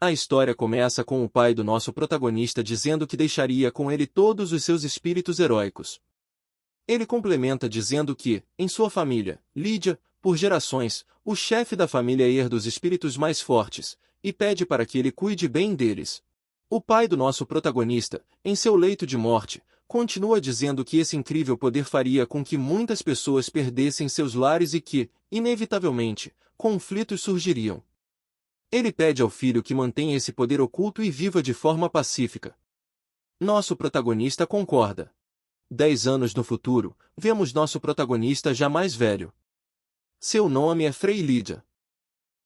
A história começa com o pai do nosso protagonista dizendo que deixaria com ele todos os seus espíritos heróicos. Ele complementa dizendo que, em sua família, Lídia, por gerações, o chefe da família herda os espíritos mais fortes, e pede para que ele cuide bem deles. O pai do nosso protagonista, em seu leito de morte, continua dizendo que esse incrível poder faria com que muitas pessoas perdessem seus lares e que, inevitavelmente, conflitos surgiriam. Ele pede ao filho que mantenha esse poder oculto e viva de forma pacífica. Nosso protagonista concorda. 10 anos no futuro, vemos nosso protagonista já mais velho. Seu nome é Frei Lídia.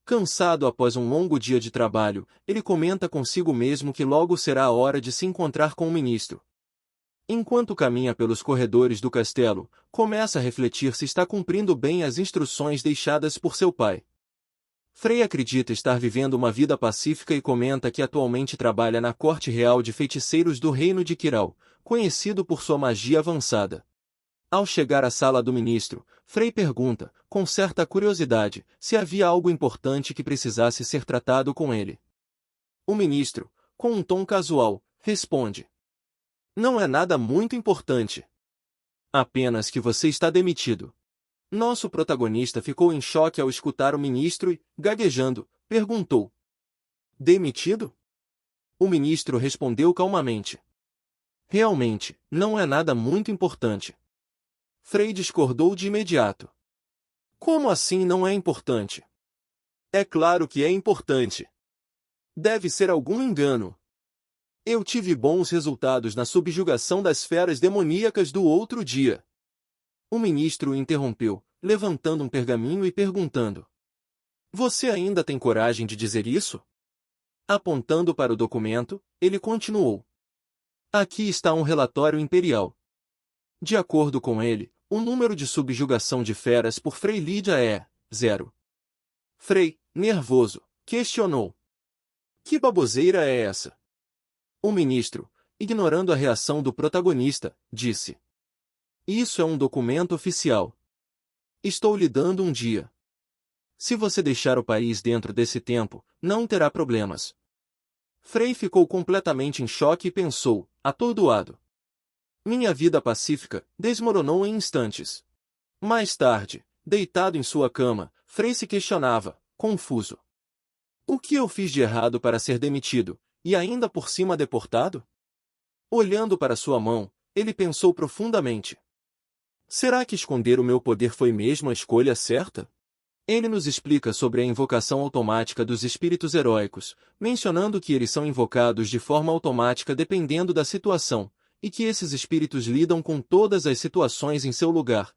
Cansado após um longo dia de trabalho, ele comenta consigo mesmo que logo será a hora de se encontrar com o ministro. Enquanto caminha pelos corredores do castelo, começa a refletir se está cumprindo bem as instruções deixadas por seu pai. Frei acredita estar vivendo uma vida pacífica e comenta que atualmente trabalha na corte real de feiticeiros do reino de Kiral, conhecido por sua magia avançada. Ao chegar à sala do ministro, Frei pergunta, com certa curiosidade, se havia algo importante que precisasse ser tratado com ele. O ministro, com um tom casual, responde: "Não é nada muito importante. Apenas que você está demitido." Nosso protagonista ficou em choque ao escutar o ministro e, gaguejando, perguntou: "Demitido?" O ministro respondeu calmamente: "Realmente, não é nada muito importante." Frei discordou de imediato. "Como assim não é importante?" "É claro que é importante. Deve ser algum engano. Eu tive bons resultados na subjugação das feras demoníacas do outro dia." O ministro o interrompeu, levantando um pergaminho e perguntando: "Você ainda tem coragem de dizer isso?" Apontando para o documento, ele continuou: "Aqui está um relatório imperial. De acordo com ele, o número de subjugação de feras por Frei Lídia é 0. Frei, nervoso, questionou: "Que baboseira é essa?" O ministro, ignorando a reação do protagonista, disse: "Isso é um documento oficial. Estou lhe dando um dia. Se você deixar o país dentro desse tempo, não terá problemas." Frei ficou completamente em choque e pensou, atordoado. Minha vida pacífica desmoronou em instantes. Mais tarde, deitado em sua cama, Frei se questionava, confuso: "O que eu fiz de errado para ser demitido, e ainda por cima deportado?" Olhando para sua mão, ele pensou profundamente: será que esconder o meu poder foi mesmo a escolha certa? Ele nos explica sobre a invocação automática dos espíritos heróicos, mencionando que eles são invocados de forma automática dependendo da situação, e que esses espíritos lidam com todas as situações em seu lugar.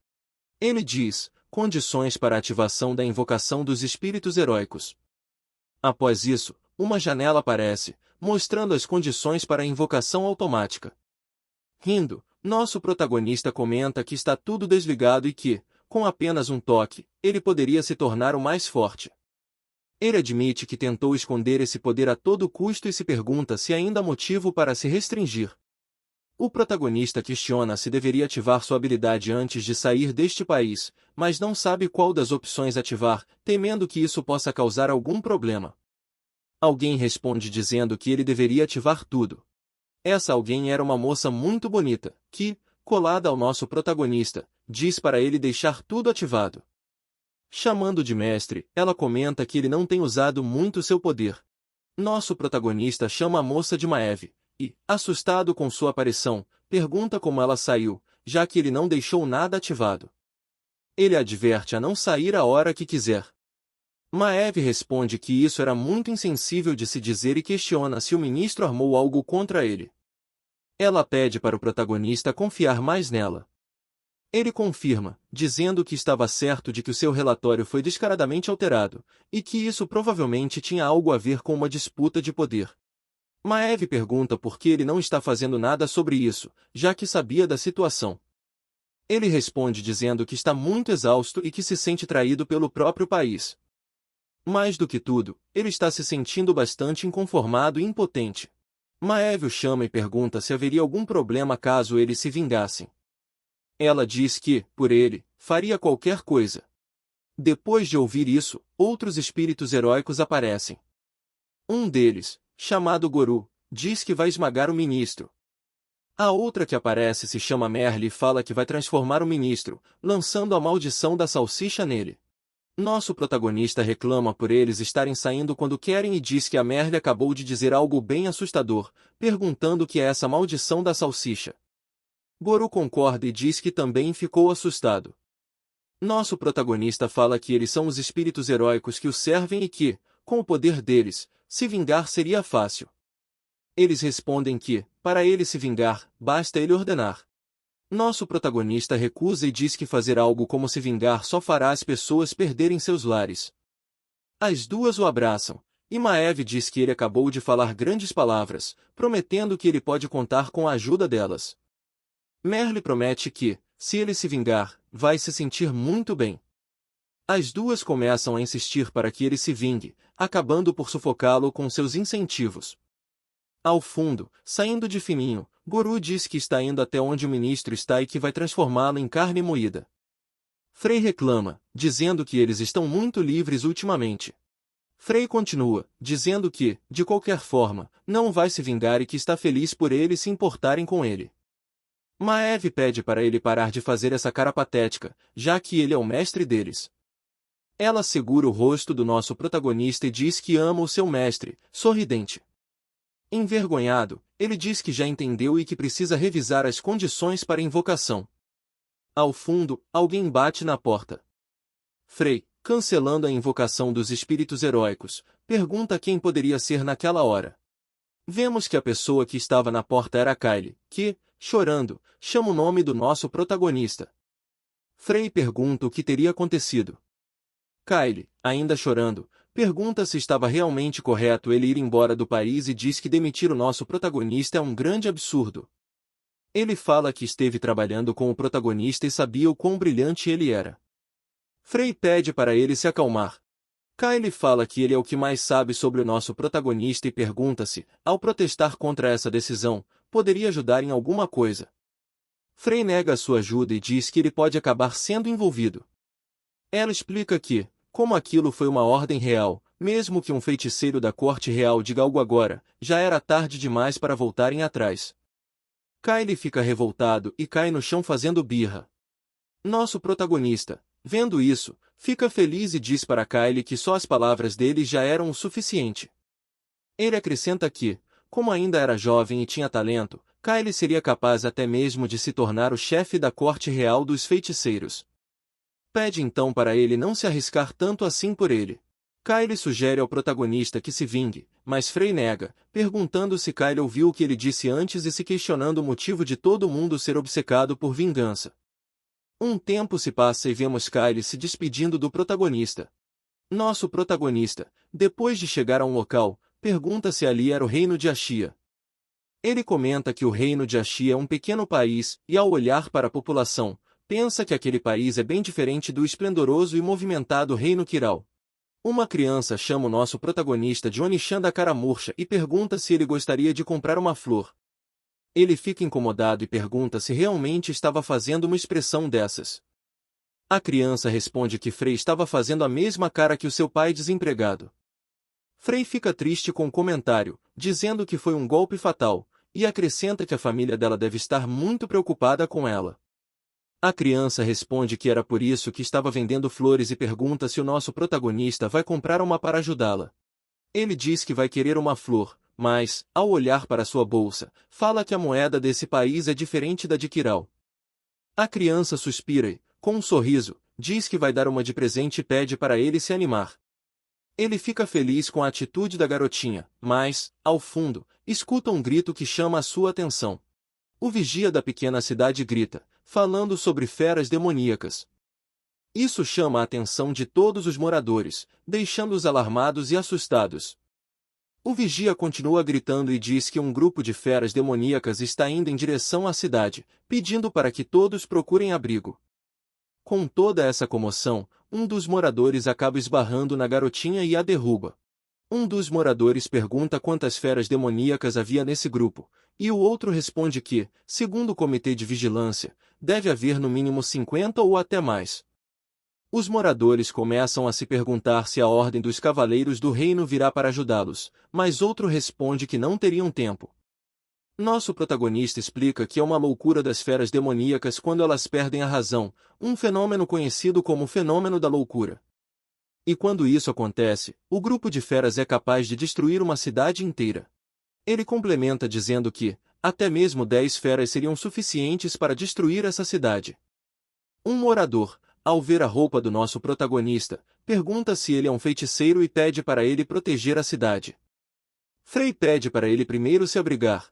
Ele diz: condições para a ativação da invocação dos espíritos heróicos. Após isso, uma janela aparece, mostrando as condições para a invocação automática. Rindo, nosso protagonista comenta que está tudo desligado e que, com apenas um toque, ele poderia se tornar o mais forte. Ele admite que tentou esconder esse poder a todo custo e se pergunta se ainda há motivo para se restringir. O protagonista questiona se deveria ativar sua habilidade antes de sair deste país, mas não sabe qual das opções ativar, temendo que isso possa causar algum problema. Alguém responde dizendo que ele deveria ativar tudo. Essa alguém era uma moça muito bonita, que, colada ao nosso protagonista, diz para ele deixar tudo ativado. Chamando de mestre, ela comenta que ele não tem usado muito seu poder. Nosso protagonista chama a moça de Maeve, e, assustado com sua aparição, pergunta como ela saiu, já que ele não deixou nada ativado. Ele adverte a não sair a hora que quiser. Maeve responde que isso era muito insensível de se dizer e questiona se o ministro armou algo contra ele. Ela pede para o protagonista confiar mais nela. Ele confirma, dizendo que estava certo de que o seu relatório foi descaradamente alterado, e que isso provavelmente tinha algo a ver com uma disputa de poder. Maeve pergunta por que ele não está fazendo nada sobre isso, já que sabia da situação. Ele responde dizendo que está muito exausto e que se sente traído pelo próprio país. Mais do que tudo, ele está se sentindo bastante inconformado e impotente. Maeve o chama e pergunta se haveria algum problema caso eles se vingassem. Ela diz que, por ele, faria qualquer coisa. Depois de ouvir isso, outros espíritos heróicos aparecem. Um deles, chamado Goru, diz que vai esmagar o ministro. A outra que aparece se chama Merle e fala que vai transformar o ministro, lançando a maldição da salsicha nele. Nosso protagonista reclama por eles estarem saindo quando querem e diz que a Merle acabou de dizer algo bem assustador, perguntando o que é essa maldição da salsicha. Goru concorda e diz que também ficou assustado. Nosso protagonista fala que eles são os espíritos heróicos que o servem e que, com o poder deles, se vingar seria fácil. Eles respondem que, para ele se vingar, basta ele ordenar. Nosso protagonista recusa e diz que fazer algo como se vingar só fará as pessoas perderem seus lares. As duas o abraçam, e Maeve diz que ele acabou de falar grandes palavras, prometendo que ele pode contar com a ajuda delas. Merle promete que, se ele se vingar, vai se sentir muito bem. As duas começam a insistir para que ele se vingue, acabando por sufocá-lo com seus incentivos. Ao fundo, saindo de fininho, Goru diz que está indo até onde o ministro está e que vai transformá-lo em carne moída. Frei reclama, dizendo que eles estão muito livres ultimamente. Frei continua, dizendo que, de qualquer forma, não vai se vingar e que está feliz por eles se importarem com ele. Maeve pede para ele parar de fazer essa cara patética, já que ele é o mestre deles. Ela segura o rosto do nosso protagonista e diz que ama o seu mestre, sorridente. Envergonhado, ele diz que já entendeu e que precisa revisar as condições para a invocação. Ao fundo, alguém bate na porta. Frei, cancelando a invocação dos espíritos heróicos, pergunta quem poderia ser naquela hora. Vemos que a pessoa que estava na porta era Kyle, que, chorando, chama o nome do nosso protagonista. Frei pergunta o que teria acontecido. Kyle, ainda chorando, pergunta se estava realmente correto ele ir embora do país e diz que demitir o nosso protagonista é um grande absurdo. Ele fala que esteve trabalhando com o protagonista e sabia o quão brilhante ele era. Frei pede para ele se acalmar. Kyle fala que ele é o que mais sabe sobre o nosso protagonista e pergunta se, ao protestar contra essa decisão, poderia ajudar em alguma coisa. Frei nega a sua ajuda e diz que ele pode acabar sendo envolvido. Ela explica que, como aquilo foi uma ordem real, mesmo que um feiticeiro da corte real diga algo agora, já era tarde demais para voltarem atrás. Kyle fica revoltado e cai no chão fazendo birra. Nosso protagonista, vendo isso, fica feliz e diz para Kyle que só as palavras dele já eram o suficiente. Ele acrescenta que, como ainda era jovem e tinha talento, Kyle seria capaz até mesmo de se tornar o chefe da corte real dos feiticeiros. Pede então para ele não se arriscar tanto assim por ele. Kyle sugere ao protagonista que se vingue, mas Frei nega, perguntando se Kyle ouviu o que ele disse antes e se questionando o motivo de todo mundo ser obcecado por vingança. Um tempo se passa e vemos Kyle se despedindo do protagonista. Nosso protagonista, depois de chegar a um local, pergunta se ali era o reino de Ashia. Ele comenta que o reino de Ashia é um pequeno país e, ao olhar para a população, pensa que aquele país é bem diferente do esplendoroso e movimentado reino Kiral. Uma criança chama o nosso protagonista de Onichan da cara murcha e pergunta se ele gostaria de comprar uma flor. Ele fica incomodado e pergunta se realmente estava fazendo uma expressão dessas. A criança responde que Frei estava fazendo a mesma cara que o seu pai desempregado. Frei fica triste com o comentário, dizendo que foi um golpe fatal, e acrescenta que a família dela deve estar muito preocupada com ela. A criança responde que era por isso que estava vendendo flores e pergunta se o nosso protagonista vai comprar uma para ajudá-la. Ele diz que vai querer uma flor, mas, ao olhar para sua bolsa, fala que a moeda desse país é diferente da de Kiral. A criança suspira e, com um sorriso, diz que vai dar uma de presente e pede para ele se animar. Ele fica feliz com a atitude da garotinha, mas, ao fundo, escuta um grito que chama a sua atenção. O vigia da pequena cidade grita, falando sobre feras demoníacas. Isso chama a atenção de todos os moradores, deixando-os alarmados e assustados. O vigia continua gritando e diz que um grupo de feras demoníacas está indo em direção à cidade, pedindo para que todos procurem abrigo. Com toda essa comoção, um dos moradores acaba esbarrando na garotinha e a derruba. Um dos moradores pergunta quantas feras demoníacas havia nesse grupo, e o outro responde que, segundo o comitê de vigilância, deve haver no mínimo 50 ou até mais. Os moradores começam a se perguntar se a ordem dos cavaleiros do reino virá para ajudá-los, mas outro responde que não teriam tempo. Nosso protagonista explica que é uma loucura das feras demoníacas quando elas perdem a razão, um fenômeno conhecido como fenômeno da loucura. E quando isso acontece, o grupo de feras é capaz de destruir uma cidade inteira. Ele complementa dizendo que, até mesmo 10 feras seriam suficientes para destruir essa cidade. Um morador, ao ver a roupa do nosso protagonista, pergunta se ele é um feiticeiro e pede para ele proteger a cidade. Frei pede para ele primeiro se abrigar.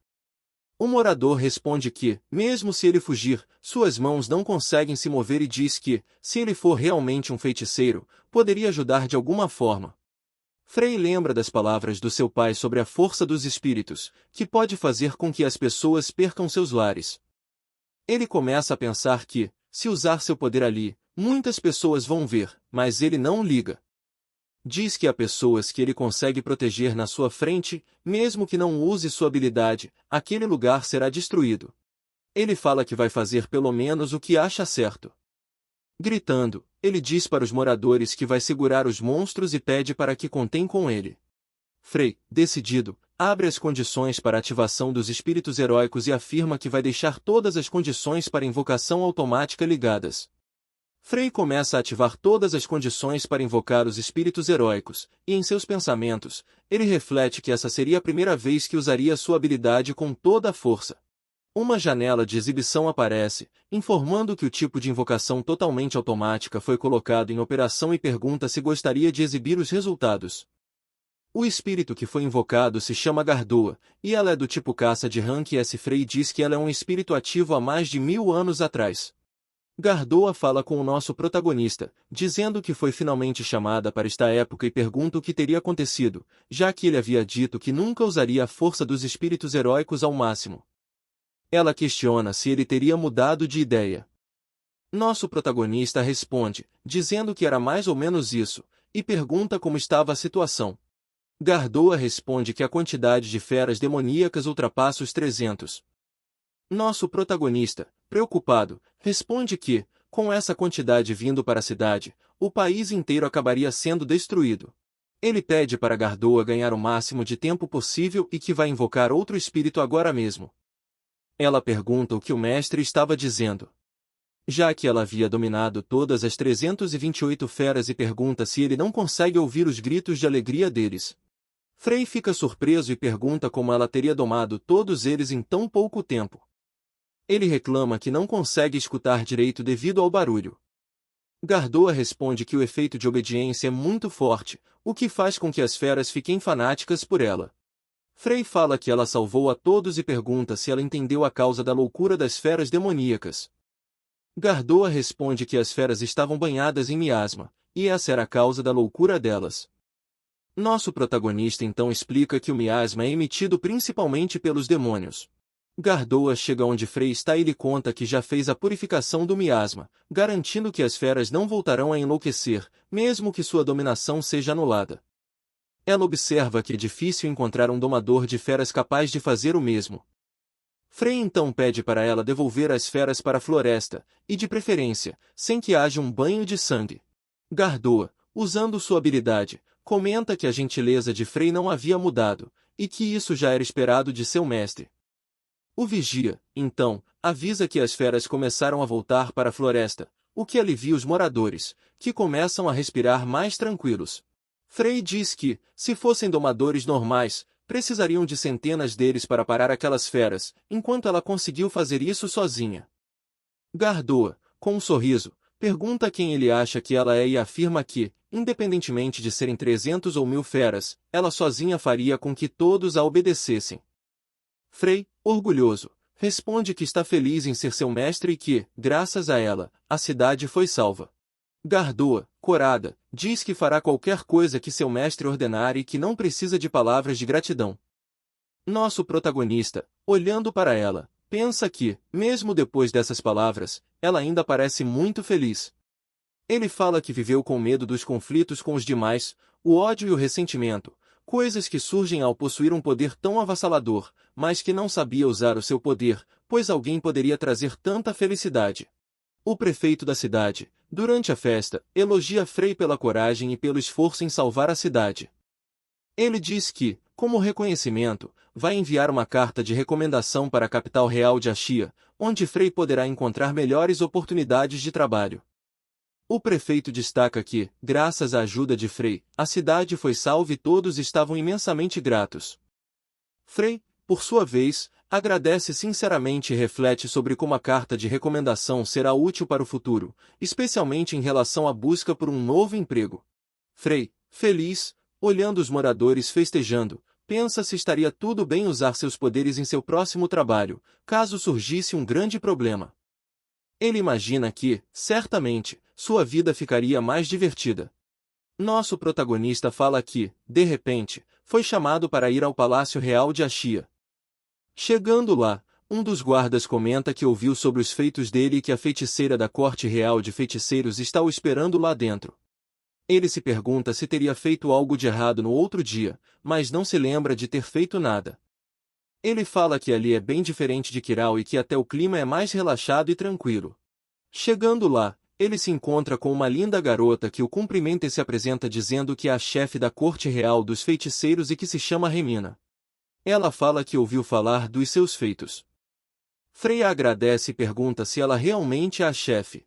O morador responde que, mesmo se ele fugir, suas mãos não conseguem se mover e diz que, se ele for realmente um feiticeiro, poderia ajudar de alguma forma. Frei lembra das palavras do seu pai sobre a força dos espíritos, que pode fazer com que as pessoas percam seus lares. Ele começa a pensar que, se usar seu poder ali, muitas pessoas vão ver, mas ele não liga. Diz que há pessoas que ele consegue proteger na sua frente, mesmo que não use sua habilidade, aquele lugar será destruído. Ele fala que vai fazer pelo menos o que acha certo. Gritando, ele diz para os moradores que vai segurar os monstros e pede para que contem com ele. Frei, decidido, abre as condições para a ativação dos espíritos heróicos e afirma que vai deixar todas as condições para invocação automática ligadas. Frei começa a ativar todas as condições para invocar os espíritos heróicos, e em seus pensamentos, ele reflete que essa seria a primeira vez que usaria sua habilidade com toda a força. Uma janela de exibição aparece, informando que o tipo de invocação totalmente automática foi colocado em operação e pergunta se gostaria de exibir os resultados. O espírito que foi invocado se chama Gardoa, e ela é do tipo caça de rank S. Frei diz que ela é um espírito ativo há mais de 1000 anos atrás. Gardoa fala com o nosso protagonista, dizendo que foi finalmente chamada para esta época e pergunta o que teria acontecido, já que ele havia dito que nunca usaria a força dos espíritos heróicos ao máximo. Ela questiona se ele teria mudado de ideia. Nosso protagonista responde, dizendo que era mais ou menos isso, e pergunta como estava a situação. Gardoa responde que a quantidade de feras demoníacas ultrapassa os 300. Nosso protagonista, preocupado, responde que, com essa quantidade vindo para a cidade, o país inteiro acabaria sendo destruído. Ele pede para Gardoa ganhar o máximo de tempo possível e que vai invocar outro espírito agora mesmo. Ela pergunta o que o mestre estava dizendo. Já que ela havia dominado todas as 328 feras e pergunta se ele não consegue ouvir os gritos de alegria deles. Frei fica surpreso e pergunta como ela teria domado todos eles em tão pouco tempo. Ele reclama que não consegue escutar direito devido ao barulho. Gardoa responde que o efeito de obediência é muito forte, o que faz com que as feras fiquem fanáticas por ela. Frei fala que ela salvou a todos e pergunta se ela entendeu a causa da loucura das feras demoníacas. Gardoa responde que as feras estavam banhadas em miasma, e essa era a causa da loucura delas. Nosso protagonista então explica que o miasma é emitido principalmente pelos demônios. Gardoa chega onde Frei está e lhe conta que já fez a purificação do miasma, garantindo que as feras não voltarão a enlouquecer, mesmo que sua dominação seja anulada. Ela observa que é difícil encontrar um domador de feras capaz de fazer o mesmo. Frei então pede para ela devolver as feras para a floresta, e de preferência, sem que haja um banho de sangue. Gardoa, usando sua habilidade, comenta que a gentileza de Frei não havia mudado, e que isso já era esperado de seu mestre. O vigia, então, avisa que as feras começaram a voltar para a floresta, o que alivia os moradores, que começam a respirar mais tranquilos. Frei diz que, se fossem domadores normais, precisariam de centenas deles para parar aquelas feras, enquanto ela conseguiu fazer isso sozinha. Gardoa, com um sorriso, pergunta quem ele acha que ela é e afirma que, independentemente de serem 300 ou 1000 feras, ela sozinha faria com que todos a obedecessem. Frei, orgulhoso, responde que está feliz em ser seu mestre e que, graças a ela, a cidade foi salva. Gardoa, corada, diz que fará qualquer coisa que seu mestre ordenar e que não precisa de palavras de gratidão. Nosso protagonista, olhando para ela, pensa que, mesmo depois dessas palavras, ela ainda parece muito feliz. Ele fala que viveu com medo dos conflitos com os demais, o ódio e o ressentimento, coisas que surgem ao possuir um poder tão avassalador, mas que não sabia usar o seu poder, pois alguém poderia trazer tanta felicidade. O prefeito da cidade, durante a festa, elogia Frei pela coragem e pelo esforço em salvar a cidade. Ele diz que, como reconhecimento, vai enviar uma carta de recomendação para a capital real de Axia, onde Frei poderá encontrar melhores oportunidades de trabalho. O prefeito destaca que, graças à ajuda de Frei, a cidade foi salva e todos estavam imensamente gratos. Frei, por sua vez, agradece sinceramente e reflete sobre como a carta de recomendação será útil para o futuro, especialmente em relação à busca por um novo emprego. Frei, feliz, olhando os moradores festejando, pensa se estaria tudo bem usar seus poderes em seu próximo trabalho, caso surgisse um grande problema. Ele imagina que, certamente, sua vida ficaria mais divertida. Nosso protagonista fala que, de repente, foi chamado para ir ao Palácio Real de Axia. Chegando lá, um dos guardas comenta que ouviu sobre os feitos dele e que a feiticeira da Corte Real de Feiticeiros está o esperando lá dentro. Ele se pergunta se teria feito algo de errado no outro dia, mas não se lembra de ter feito nada. Ele fala que ali é bem diferente de Kiral e que até o clima é mais relaxado e tranquilo. Chegando lá, ele se encontra com uma linda garota que o cumprimenta e se apresenta dizendo que é a chefe da Corte Real dos Feiticeiros e que se chama Remina. Ela fala que ouviu falar dos seus feitos. Frei agradece e pergunta se ela realmente é a chefe.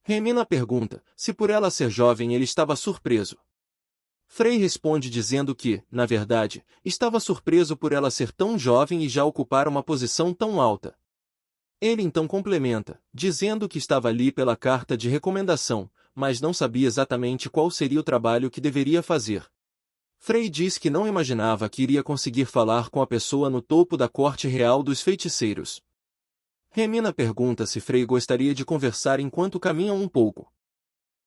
Remina pergunta se por ela ser jovem ele estava surpreso. Frei responde dizendo que, na verdade, estava surpreso por ela ser tão jovem e já ocupar uma posição tão alta. Ele então complementa, dizendo que estava ali pela carta de recomendação, mas não sabia exatamente qual seria o trabalho que deveria fazer. Frei diz que não imaginava que iria conseguir falar com a pessoa no topo da Corte Real dos Feiticeiros. Remina pergunta se Frei gostaria de conversar enquanto caminham um pouco.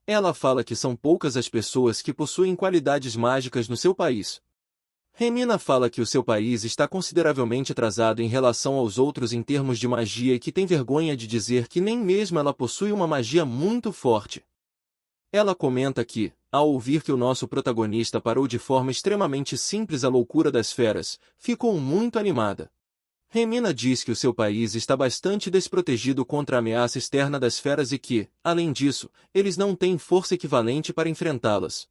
Ela fala que são poucas as pessoas que possuem qualidades mágicas no seu país. Remina fala que o seu país está consideravelmente atrasado em relação aos outros em termos de magia e que tem vergonha de dizer que nem mesmo ela possui uma magia muito forte. Ela comenta que, ao ouvir que o nosso protagonista parou de forma extremamente simples a loucura das feras, ficou muito animada. Remina diz que o seu país está bastante desprotegido contra a ameaça externa das feras e que, além disso, eles não têm força equivalente para enfrentá-las.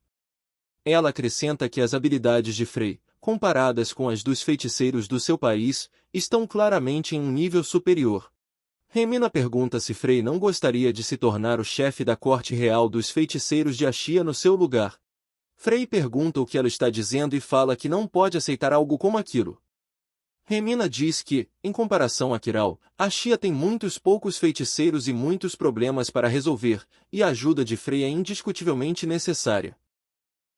Ela acrescenta que as habilidades de Frei, comparadas com as dos feiticeiros do seu país, estão claramente em um nível superior. Remina pergunta se Frei não gostaria de se tornar o chefe da Corte Real dos Feiticeiros de Axia no seu lugar. Frei pergunta o que ela está dizendo e fala que não pode aceitar algo como aquilo. Remina diz que, em comparação a Kiral, Axia tem muitos poucos feiticeiros e muitos problemas para resolver, e a ajuda de Frei é indiscutivelmente necessária.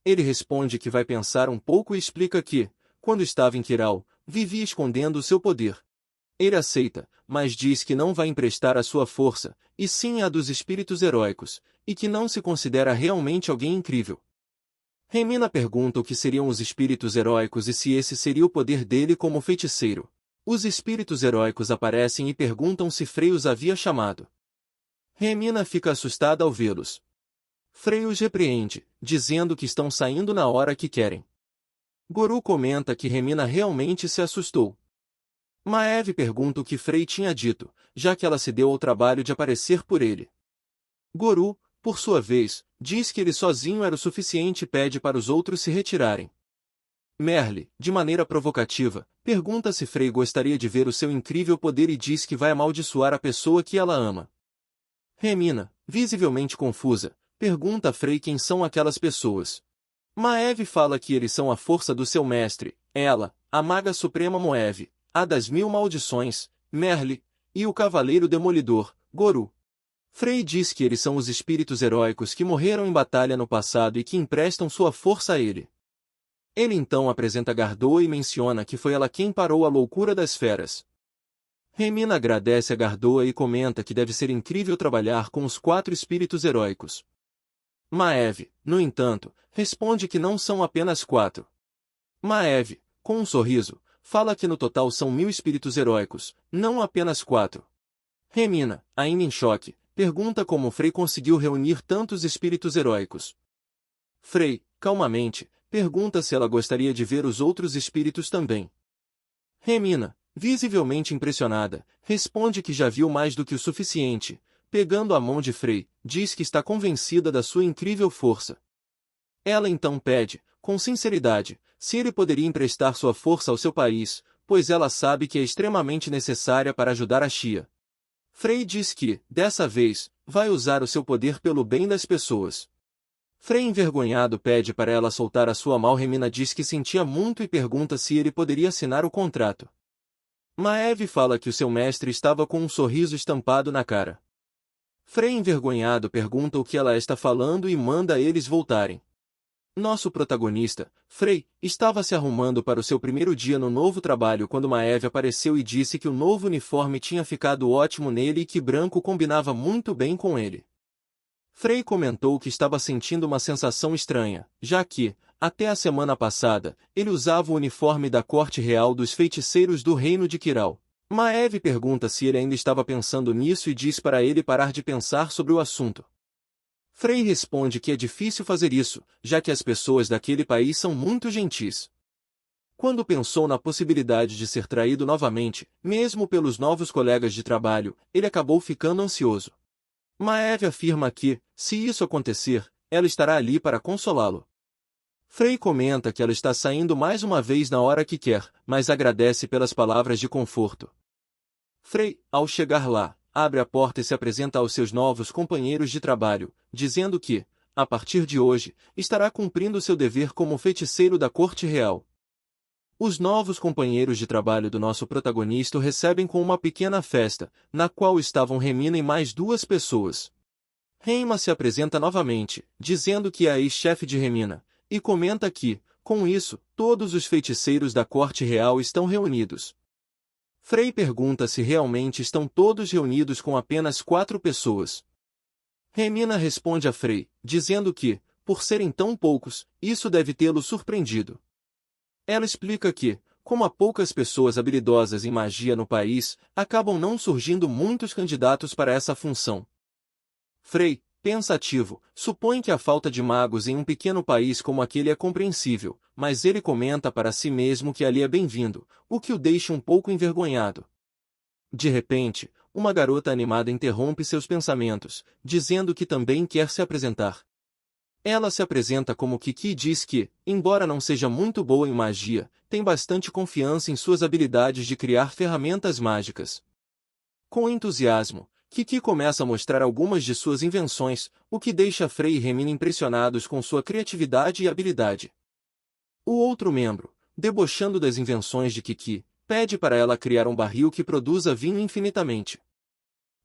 Ele responde que vai pensar um pouco e explica que, quando estava em Kiral, vivia escondendo o seu poder. Ele aceita, mas diz que não vai emprestar a sua força, e sim a dos espíritos heróicos, e que não se considera realmente alguém incrível. Remina pergunta o que seriam os espíritos heróicos e se esse seria o poder dele como feiticeiro. Os espíritos heróicos aparecem e perguntam se Frei os havia chamado. Remina fica assustada ao vê-los. Frei os repreende, dizendo que estão saindo na hora que querem. Goru comenta que Remina realmente se assustou. Maeve pergunta o que Frei tinha dito, já que ela se deu ao trabalho de aparecer por ele. Goru, por sua vez, diz que ele sozinho era o suficiente e pede para os outros se retirarem. Merle, de maneira provocativa, pergunta se Frei gostaria de ver o seu incrível poder e diz que vai amaldiçoar a pessoa que ela ama. Remina, visivelmente confusa, pergunta a Frei quem são aquelas pessoas. Maeve fala que eles são a força do seu mestre, ela, a Maga Suprema Moeve, a das 1000 maldições, Merle, e o Cavaleiro Demolidor, Goru. Frei diz que eles são os espíritos heróicos que morreram em batalha no passado e que emprestam sua força a ele. Ele então apresenta Gardoa e menciona que foi ela quem parou a loucura das feras. Remina agradece a Gardoa e comenta que deve ser incrível trabalhar com os 4 espíritos heróicos. Maeve, no entanto, responde que não são apenas 4. Maeve, com um sorriso, fala que no total são 1000 espíritos heróicos, não apenas 4. Remina, ainda em choque, pergunta como Frei conseguiu reunir tantos espíritos heróicos. Frei, calmamente, pergunta se ela gostaria de ver os outros espíritos também. Remina, visivelmente impressionada, responde que já viu mais do que o suficiente, pegando a mão de Frei, diz que está convencida da sua incrível força. Ela então pede, com sinceridade, se ele poderia emprestar sua força ao seu país, pois ela sabe que é extremamente necessária para ajudar a Xia. Frei diz que, dessa vez, vai usar o seu poder pelo bem das pessoas. Frei envergonhado pede para ela soltar a sua mão. Remina diz que sentia muito e pergunta se ele poderia assinar o contrato. Maeve fala que o seu mestre estava com um sorriso estampado na cara. Frei envergonhado pergunta o que ela está falando e manda eles voltarem. Nosso protagonista, Frei, estava se arrumando para o seu primeiro dia no novo trabalho quando Maeve apareceu e disse que o novo uniforme tinha ficado ótimo nele e que branco combinava muito bem com ele. Frei comentou que estava sentindo uma sensação estranha, já que, até a semana passada, ele usava o uniforme da corte real dos feiticeiros do reino de Kiral. Maeve pergunta se ele ainda estava pensando nisso e diz para ele parar de pensar sobre o assunto. Frei responde que é difícil fazer isso, já que as pessoas daquele país são muito gentis. Quando pensou na possibilidade de ser traído novamente, mesmo pelos novos colegas de trabalho, ele acabou ficando ansioso. Maeve afirma que, se isso acontecer, ela estará ali para consolá-lo. Frei comenta que ela está saindo mais uma vez na hora que quer, mas agradece pelas palavras de conforto. Frei, ao chegar lá, abre a porta e se apresenta aos seus novos companheiros de trabalho, dizendo que, a partir de hoje, estará cumprindo seu dever como feiticeiro da corte real. Os novos companheiros de trabalho do nosso protagonista o recebem com uma pequena festa, na qual estavam Remina e mais 2 pessoas. Reima se apresenta novamente, dizendo que é a ex-chefe de Remina, e comenta que, com isso, todos os feiticeiros da corte real estão reunidos. Frei pergunta se realmente estão todos reunidos com apenas 4 pessoas. Remina responde a Frei, dizendo que, por serem tão poucos, isso deve tê-lo surpreendido. Ela explica que, como há poucas pessoas habilidosas em magia no país, acabam não surgindo muitos candidatos para essa função. Frei, pensativo, supõe que a falta de magos em um pequeno país como aquele é compreensível, mas ele comenta para si mesmo que ali é bem-vindo, o que o deixa um pouco envergonhado. De repente, uma garota animada interrompe seus pensamentos, dizendo que também quer se apresentar. Ela se apresenta como Kiki e diz que, embora não seja muito boa em magia, tem bastante confiança em suas habilidades de criar ferramentas mágicas. Com entusiasmo, Kiki começa a mostrar algumas de suas invenções, o que deixa Frei e Remina impressionados com sua criatividade e habilidade. O outro membro, debochando das invenções de Kiki, pede para ela criar um barril que produza vinho infinitamente.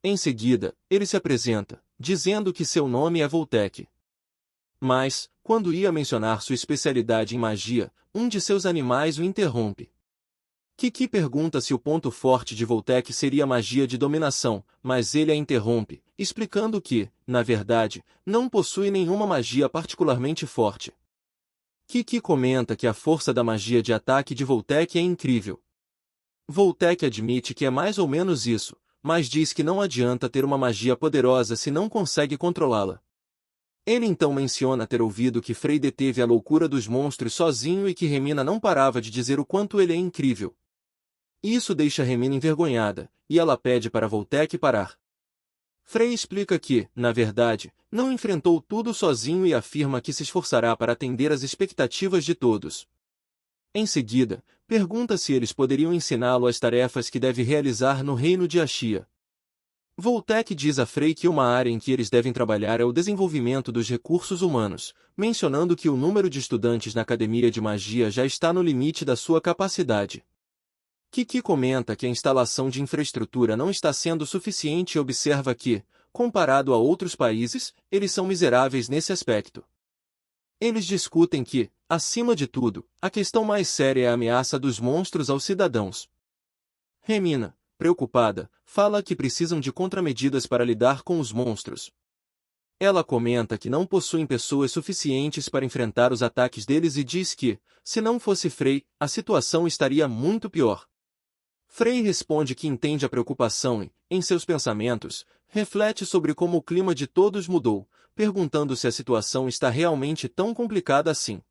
Em seguida, ele se apresenta, dizendo que seu nome é Voltec. Mas, quando ia mencionar sua especialidade em magia, um de seus animais o interrompe. Kiki pergunta se o ponto forte de Voltec seria magia de dominação, mas ele a interrompe, explicando que, na verdade, não possui nenhuma magia particularmente forte. Kiki comenta que a força da magia de ataque de Voltec é incrível. Voltec admite que é mais ou menos isso, mas diz que não adianta ter uma magia poderosa se não consegue controlá-la. Ele então menciona ter ouvido que Frei deteve a loucura dos monstros sozinho e que Remina não parava de dizer o quanto ele é incrível. Isso deixa Remina envergonhada, e ela pede para Voltec parar. Frei explica que, na verdade, não enfrentou tudo sozinho e afirma que se esforçará para atender às expectativas de todos. Em seguida, pergunta se eles poderiam ensiná-lo as tarefas que deve realizar no reino de Axia. Voltec diz a Frei que uma área em que eles devem trabalhar é o desenvolvimento dos recursos humanos, mencionando que o número de estudantes na Academia de Magia já está no limite da sua capacidade. Kiki comenta que a instalação de infraestrutura não está sendo suficiente e observa que, comparado a outros países, eles são miseráveis nesse aspecto. Eles discutem que, acima de tudo, a questão mais séria é a ameaça dos monstros aos cidadãos. Remina, preocupada, fala que precisam de contramedidas para lidar com os monstros. Ela comenta que não possuem pessoas suficientes para enfrentar os ataques deles e diz que, se não fosse Frei, a situação estaria muito pior. Frei responde que entende a preocupação e, em seus pensamentos, reflete sobre como o clima de todos mudou, perguntando se a situação está realmente tão complicada assim.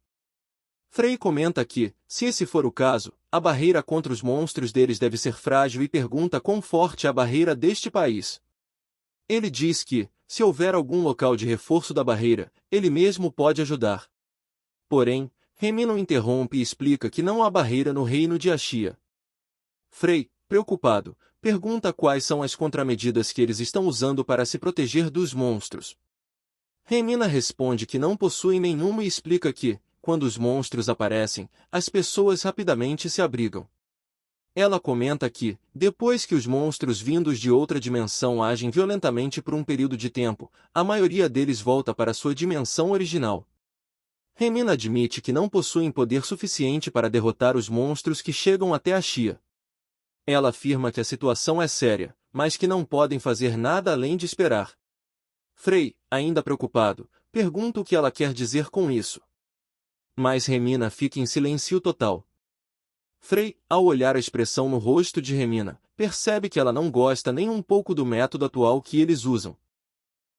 Frei comenta que, se esse for o caso, a barreira contra os monstros deles deve ser frágil e pergunta quão forte é a barreira deste país. Ele diz que, se houver algum local de reforço da barreira, ele mesmo pode ajudar. Porém, Remina o interrompe e explica que não há barreira no reino de Ashia. Frey, preocupado, pergunta quais são as contramedidas que eles estão usando para se proteger dos monstros. Remina responde que não possuem nenhuma e explica que, quando os monstros aparecem, as pessoas rapidamente se abrigam. Ela comenta que, depois que os monstros vindos de outra dimensão agem violentamente por um período de tempo, a maioria deles volta para sua dimensão original. Remina admite que não possuem poder suficiente para derrotar os monstros que chegam até Ashia. Ela afirma que a situação é séria, mas que não podem fazer nada além de esperar. Frey, ainda preocupado, pergunta o que ela quer dizer com isso. Mas Remina fica em silêncio total. Frey, ao olhar a expressão no rosto de Remina, percebe que ela não gosta nem um pouco do método atual que eles usam.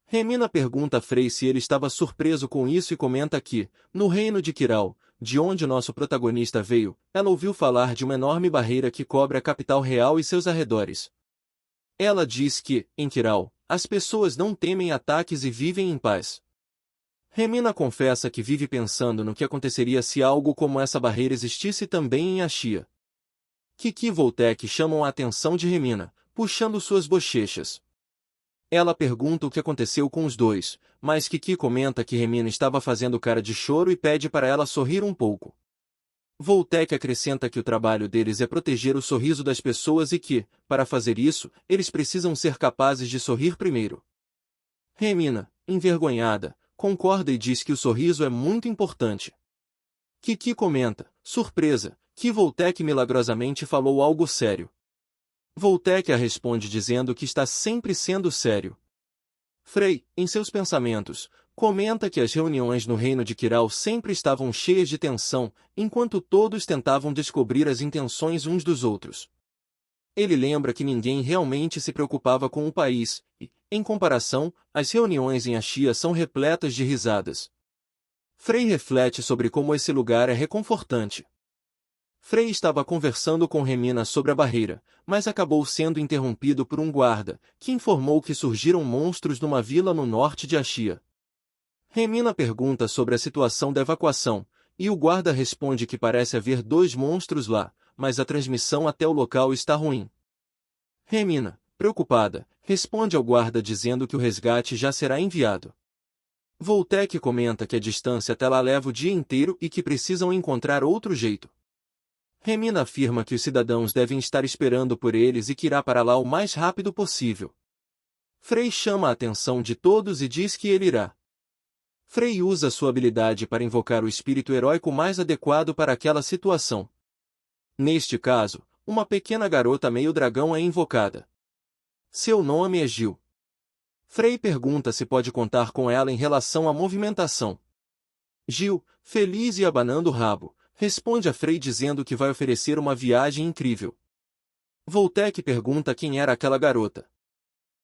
Remina pergunta a Frey se ele estava surpreso com isso e comenta que, no reino de Kiral, de onde nosso protagonista veio, ela ouviu falar de uma enorme barreira que cobre a capital real e seus arredores. Ela diz que, em Kiral, as pessoas não temem ataques e vivem em paz. Remina confessa que vive pensando no que aconteceria se algo como essa barreira existisse também em Ashia. Kiki e Voltec chamam a atenção de Remina, puxando suas bochechas. Ela pergunta o que aconteceu com os dois, mas Kiki comenta que Remina estava fazendo cara de choro e pede para ela sorrir um pouco. Voltec acrescenta que o trabalho deles é proteger o sorriso das pessoas e que, para fazer isso, eles precisam ser capazes de sorrir primeiro. Remina, envergonhada, concorda e diz que o sorriso é muito importante. Kiki comenta, surpresa, que Voltec milagrosamente falou algo sério. Voltec a responde dizendo que está sempre sendo sério. Frey, em seus pensamentos, comenta que as reuniões no reino de Kiral sempre estavam cheias de tensão, enquanto todos tentavam descobrir as intenções uns dos outros. Ele lembra que ninguém realmente se preocupava com o país, e, em comparação, as reuniões em Ashia são repletas de risadas. Frey reflete sobre como esse lugar é reconfortante. Frey estava conversando com Remina sobre a barreira, mas acabou sendo interrompido por um guarda, que informou que surgiram monstros numa vila no norte de Ashia. Remina pergunta sobre a situação da evacuação, e o guarda responde que parece haver 2 monstros lá, mas a transmissão até o local está ruim. Remina, preocupada, responde ao guarda dizendo que o resgate já será enviado. Voltec comenta que a distância até lá leva o dia inteiro e que precisam encontrar outro jeito. Remina afirma que os cidadãos devem estar esperando por eles e que irá para lá o mais rápido possível. Frey chama a atenção de todos e diz que ele irá. Frey usa sua habilidade para invocar o espírito heróico mais adequado para aquela situação. Neste caso, uma pequena garota meio dragão é invocada. Seu nome é Gil. Frey pergunta se pode contar com ela em relação à movimentação. Gil, feliz e abanando o rabo, responde a Frey dizendo que vai oferecer uma viagem incrível. Voltec pergunta quem era aquela garota.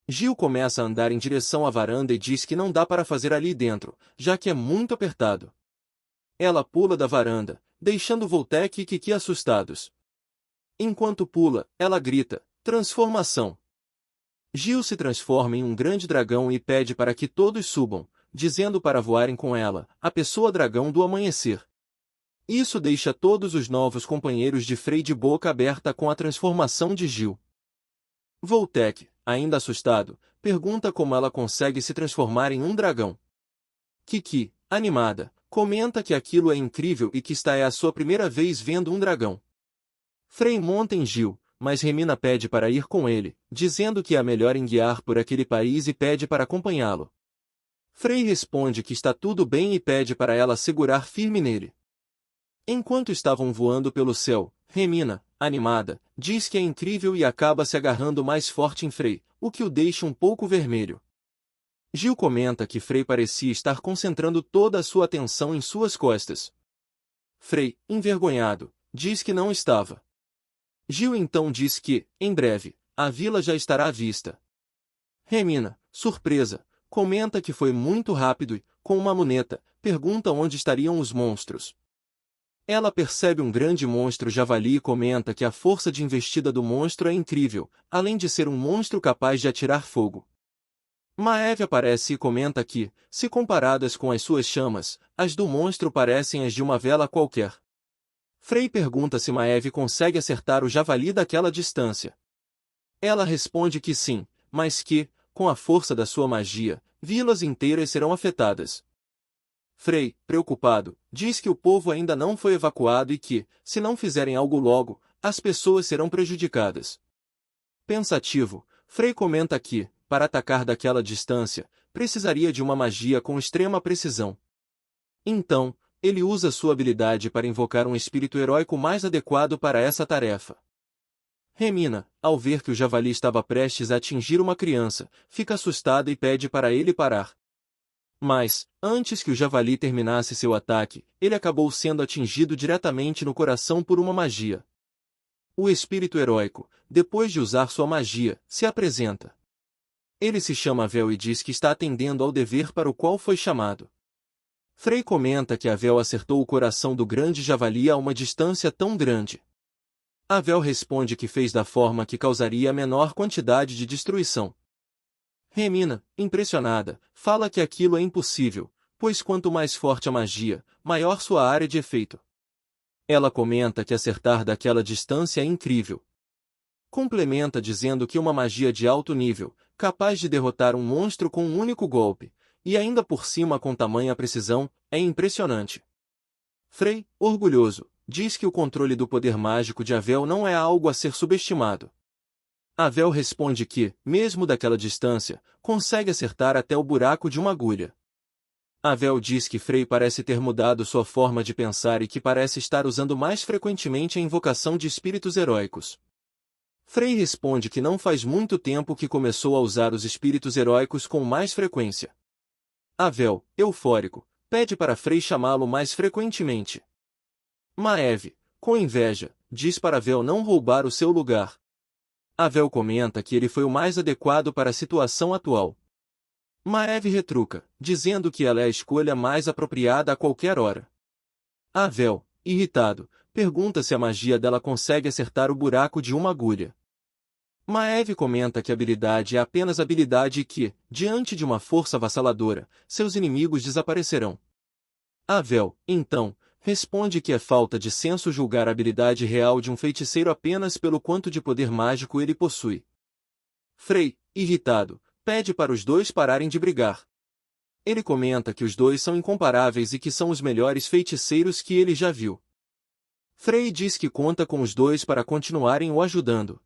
Gil começa a andar em direção à varanda e diz que não dá para fazer ali dentro, já que é muito apertado. Ela pula da varanda, deixando Voltec e Kiki assustados. Enquanto pula, ela grita, transformação. Gil se transforma em um grande dragão e pede para que todos subam, dizendo para voarem com ela, a pessoa dragão do amanhecer. Isso deixa todos os novos companheiros de Frey de boca aberta com a transformação de Gil. Voltec, ainda assustado, pergunta como ela consegue se transformar em um dragão. Kiki, animada, comenta que aquilo é incrível e que esta é a sua primeira vez vendo um dragão. Frey monta em Gil, mas Remina pede para ir com ele, dizendo que é melhor em guiar por aquele país e pede para acompanhá-lo. Frey responde que está tudo bem e pede para ela segurar firme nele. Enquanto estavam voando pelo céu, Remina, animada, diz que é incrível e acaba se agarrando mais forte em Frey, o que o deixa um pouco vermelho. Gil comenta que Frey parecia estar concentrando toda a sua atenção em suas costas. Frey, envergonhado, diz que não estava. Gil então diz que, em breve, a vila já estará à vista. Remina, surpresa, comenta que foi muito rápido e, com uma luneta, pergunta onde estariam os monstros. Ela percebe um grande monstro javali e comenta que a força de investida do monstro é incrível, além de ser um monstro capaz de atirar fogo. Maeve aparece e comenta que, se comparadas com as suas chamas, as do monstro parecem as de uma vela qualquer. Frey pergunta se Maeve consegue acertar o javali daquela distância. Ela responde que sim, mas que, com a força da sua magia, vilas inteiras serão afetadas. Frey, preocupado, diz que o povo ainda não foi evacuado e que, se não fizerem algo logo, as pessoas serão prejudicadas. Pensativo, Frey comenta que, para atacar daquela distância, precisaria de uma magia com extrema precisão. Então, ele usa sua habilidade para invocar um espírito heróico mais adequado para essa tarefa. Remina, ao ver que o javali estava prestes a atingir uma criança, fica assustada e pede para ele parar. Mas, antes que o javali terminasse seu ataque, ele acabou sendo atingido diretamente no coração por uma magia. O espírito heróico, depois de usar sua magia, se apresenta. Ele se chama Avel e diz que está atendendo ao dever para o qual foi chamado. Frey comenta que Avel acertou o coração do grande javali a uma distância tão grande. Avel responde que fez da forma que causaria a menor quantidade de destruição. Remina, impressionada, fala que aquilo é impossível, pois quanto mais forte a magia, maior sua área de efeito. Ela comenta que acertar daquela distância é incrível. Complementa dizendo que uma magia de alto nível, capaz de derrotar um monstro com um único golpe, e ainda por cima com tamanha precisão, é impressionante. Frey, orgulhoso, diz que o controle do poder mágico de Avel não é algo a ser subestimado. Avel responde que, mesmo daquela distância, consegue acertar até o buraco de uma agulha. Avel diz que Frey parece ter mudado sua forma de pensar e que parece estar usando mais frequentemente a invocação de espíritos heróicos. Frey responde que não faz muito tempo que começou a usar os espíritos heróicos com mais frequência. Avel, eufórico, pede para Frey chamá-lo mais frequentemente. Maeve, com inveja, diz para Avel não roubar o seu lugar. Avel comenta que ele foi o mais adequado para a situação atual. Maeve retruca, dizendo que ela é a escolha mais apropriada a qualquer hora. Avel, irritado, pergunta se a magia dela consegue acertar o buraco de uma agulha. Maeve comenta que a habilidade é apenas habilidade e que, diante de uma força avassaladora, seus inimigos desaparecerão. Avel, então, responde que é falta de senso julgar a habilidade real de um feiticeiro apenas pelo quanto de poder mágico ele possui. Frey, irritado, pede para os dois pararem de brigar. Ele comenta que os dois são incomparáveis e que são os melhores feiticeiros que ele já viu. Frey diz que conta com os dois para continuarem o ajudando.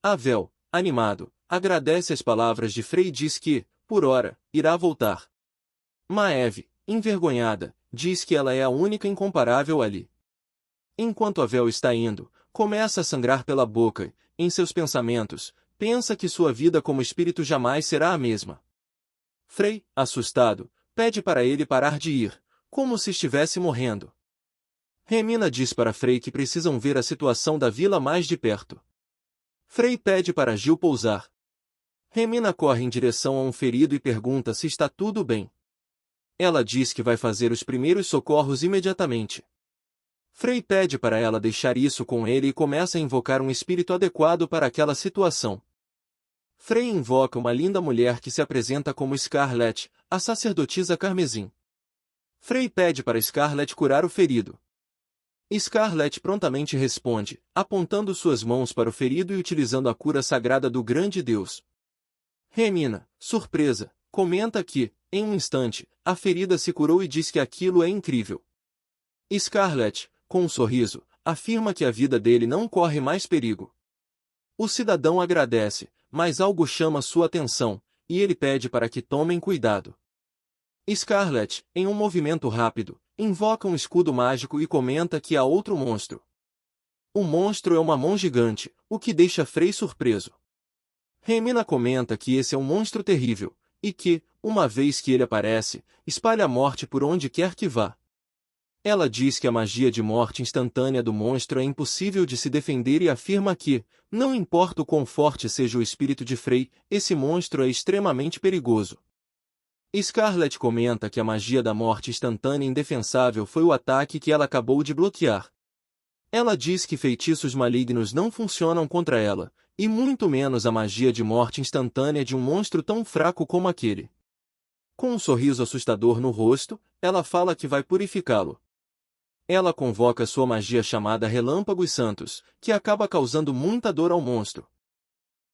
Avel, animado, agradece as palavras de Frey e diz que, por ora, irá voltar. Maeve, envergonhada, diz que ela é a única incomparável ali. Enquanto Avel está indo, começa a sangrar pela boca e, em seus pensamentos, pensa que sua vida como espírito jamais será a mesma. Frey, assustado, pede para ele parar de ir, como se estivesse morrendo. Remina diz para Frey que precisam ver a situação da vila mais de perto. Frey pede para Gil pousar. Remina corre em direção a um ferido e pergunta se está tudo bem. Ela diz que vai fazer os primeiros socorros imediatamente. Frey pede para ela deixar isso com ele e começa a invocar um espírito adequado para aquela situação. Frey invoca uma linda mulher que se apresenta como Scarlet, a sacerdotisa carmesim. Frey pede para Scarlet curar o ferido. Scarlet prontamente responde, apontando suas mãos para o ferido e utilizando a cura sagrada do grande deus. Remina, surpresa, comenta que, em um instante, a ferida se curou e diz que aquilo é incrível. Scarlet, com um sorriso, afirma que a vida dele não corre mais perigo. O cidadão agradece, mas algo chama sua atenção, e ele pede para que tomem cuidado. Scarlet, em um movimento rápido, invoca um escudo mágico e comenta que há outro monstro. O monstro é uma mão gigante, o que deixa Frey surpreso. Remina comenta que esse é um monstro terrível, e que, uma vez que ele aparece, espalha a morte por onde quer que vá. Ela diz que a magia de morte instantânea do monstro é impossível de se defender e afirma que, não importa o quão forte seja o espírito de Frey, esse monstro é extremamente perigoso. Scarlet comenta que a magia da morte instantânea indefensável foi o ataque que ela acabou de bloquear. Ela diz que feitiços malignos não funcionam contra ela, E muito menos a magia de morte instantânea de um monstro tão fraco como aquele. Com um sorriso assustador no rosto, ela fala que vai purificá-lo. Ela convoca sua magia chamada Relâmpagos Santos, que acaba causando muita dor ao monstro.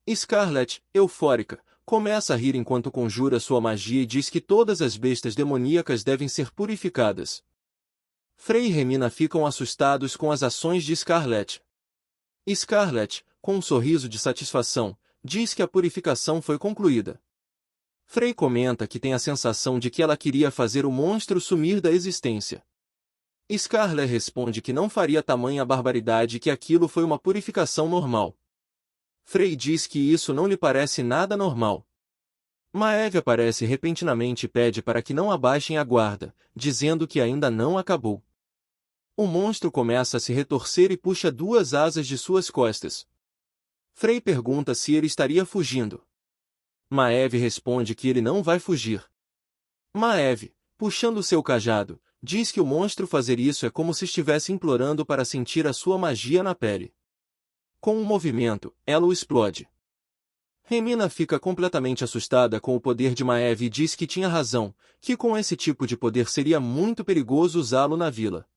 Scarlet, eufórica, começa a rir enquanto conjura sua magia e diz que todas as bestas demoníacas devem ser purificadas. Frey e Remina ficam assustados com as ações de Scarlet. Scarlet, com um sorriso de satisfação, diz que a purificação foi concluída. Frey comenta que tem a sensação de que ela queria fazer o monstro sumir da existência. Scarlet responde que não faria tamanha barbaridade e que aquilo foi uma purificação normal. Frey diz que isso não lhe parece nada normal. Maeve aparece repentinamente e pede para que não abaixem a guarda, dizendo que ainda não acabou. O monstro começa a se retorcer e puxa duas asas de suas costas. Frey pergunta se ele estaria fugindo. Maeve responde que ele não vai fugir. Maeve, puxando seu cajado, diz que o monstro fazer isso é como se estivesse implorando para sentir a sua magia na pele. Com um movimento, ela o explode. Remina fica completamente assustada com o poder de Maeve e diz que tinha razão, que com esse tipo de poder seria muito perigoso usá-lo na vila.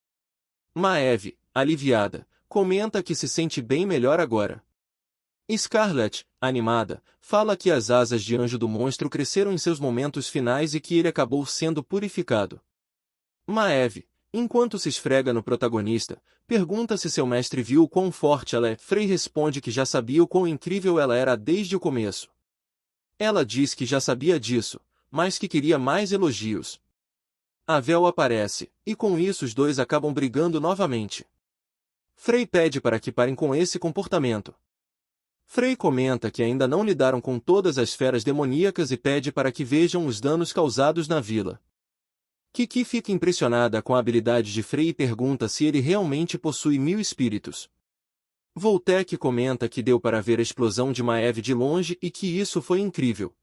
Maeve, aliviada, comenta que se sente bem melhor agora. Scarlet, animada, fala que as asas de anjo do monstro cresceram em seus momentos finais e que ele acabou sendo purificado. Maeve, enquanto se esfrega no protagonista, pergunta se seu mestre viu o quão forte ela é. Frey responde que já sabia o quão incrível ela era desde o começo. Ela diz que já sabia disso, mas que queria mais elogios. Avel aparece, e com isso os dois acabam brigando novamente. Frey pede para que parem com esse comportamento. Frey comenta que ainda não lidaram com todas as feras demoníacas e pede para que vejam os danos causados na vila. Kiki fica impressionada com a habilidade de Frey e pergunta se ele realmente possui 1000 espíritos. Voltec comenta que deu para ver a explosão de Maeve de longe e que isso foi incrível.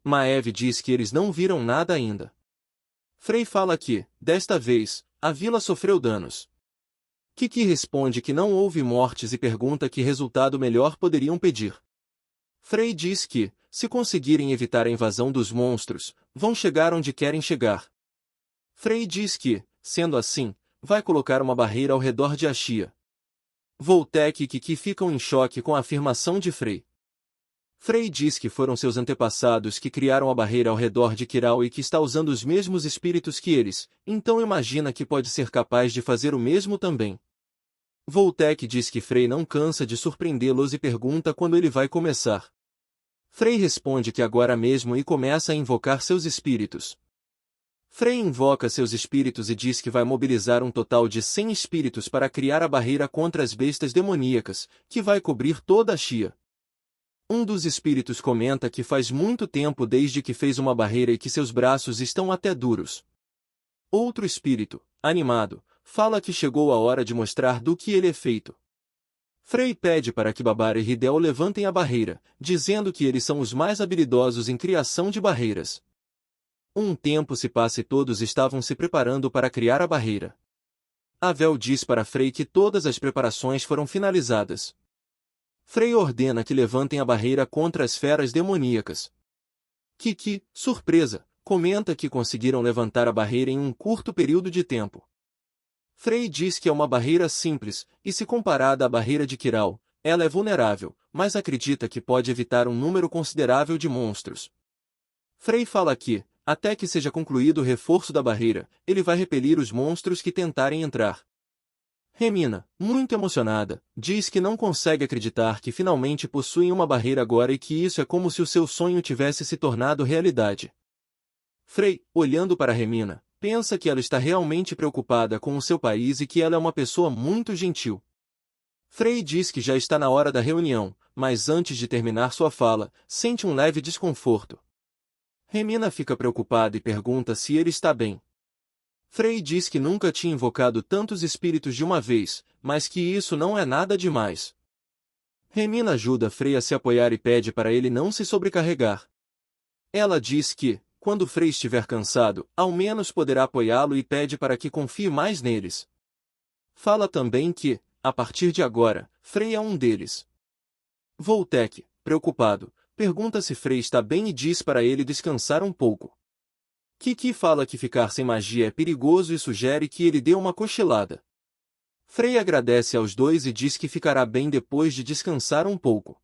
Maeve diz que eles não viram nada ainda. Frey fala que, desta vez, a vila sofreu danos. Kiki responde que não houve mortes e pergunta que resultado melhor poderiam pedir. Frey diz que, se conseguirem evitar a invasão dos monstros, vão chegar onde querem chegar. Frey diz que, sendo assim, vai colocar uma barreira ao redor de Ashia. Voltec e Kiki ficam em choque com a afirmação de Frey. Frey diz que foram seus antepassados que criaram a barreira ao redor de Kiral e que está usando os mesmos espíritos que eles, então imagina que pode ser capaz de fazer o mesmo também. Voltec diz que Frey não cansa de surpreendê-los e pergunta quando ele vai começar. Frey responde que agora mesmo e começa a invocar seus espíritos. Frey invoca seus espíritos e diz que vai mobilizar um total de 100 espíritos para criar a barreira contra as bestas demoníacas, que vai cobrir toda a Xia. Um dos espíritos comenta que faz muito tempo desde que fez uma barreira e que seus braços estão até duros. Outro espírito, animado, fala que chegou a hora de mostrar do que ele é feito. Frey pede para que Babar e Hidel levantem a barreira, dizendo que eles são os mais habilidosos em criação de barreiras. Um tempo se passa e todos estavam se preparando para criar a barreira. Avel diz para Frey que todas as preparações foram finalizadas. Frey ordena que levantem a barreira contra as feras demoníacas. Kiki, surpresa, comenta que conseguiram levantar a barreira em um curto período de tempo. Frey diz que é uma barreira simples, e se comparada à barreira de Kiral, ela é vulnerável, mas acredita que pode evitar um número considerável de monstros. Frey fala que, até que seja concluído o reforço da barreira, ele vai repelir os monstros que tentarem entrar. Remina, muito emocionada, diz que não consegue acreditar que finalmente possuem uma barreira agora e que isso é como se o seu sonho tivesse se tornado realidade. Frey, olhando para Remina, pensa que ela está realmente preocupada com o seu país e que ela é uma pessoa muito gentil. Frey diz que já está na hora da reunião, mas antes de terminar sua fala, sente um leve desconforto. Remina fica preocupada e pergunta se ele está bem. Frey diz que nunca tinha invocado tantos espíritos de uma vez, mas que isso não é nada demais. Remina ajuda Frey a se apoiar e pede para ele não se sobrecarregar. Ela diz que, quando Frey estiver cansado, ao menos poderá apoiá-lo e pede para que confie mais neles. Fala também que, a partir de agora, Frey é um deles. Voltec, preocupado, pergunta se Frei está bem e diz para ele descansar um pouco. Kiki fala que ficar sem magia é perigoso e sugere que ele dê uma cochilada. Frei agradece aos dois e diz que ficará bem depois de descansar um pouco.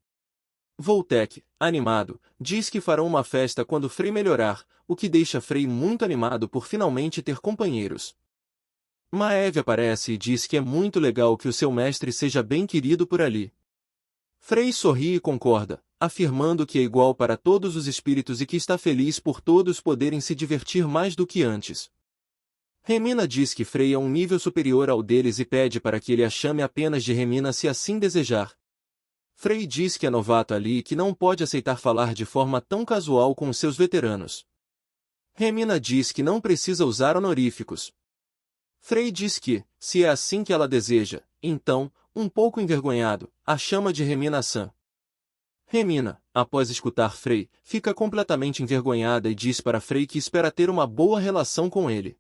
Voltec, animado, diz que farão uma festa quando Frei melhorar, o que deixa Frei muito animado por finalmente ter companheiros. Maeve aparece e diz que é muito legal que o seu mestre seja bem querido por ali. Frei sorri e concorda, afirmando que é igual para todos os espíritos e que está feliz por todos poderem se divertir mais do que antes. Remina diz que Frei é um nível superior ao deles e pede para que ele a chame apenas de Remina se assim desejar. Frei diz que é novato ali e que não pode aceitar falar de forma tão casual com os seus veteranos. Remina diz que não precisa usar honoríficos. Frei diz que, se é assim que ela deseja, então, um pouco envergonhado, a chama de Remina-san. Remina, após escutar Frei, fica completamente envergonhada e diz para Frei que espera ter uma boa relação com ele.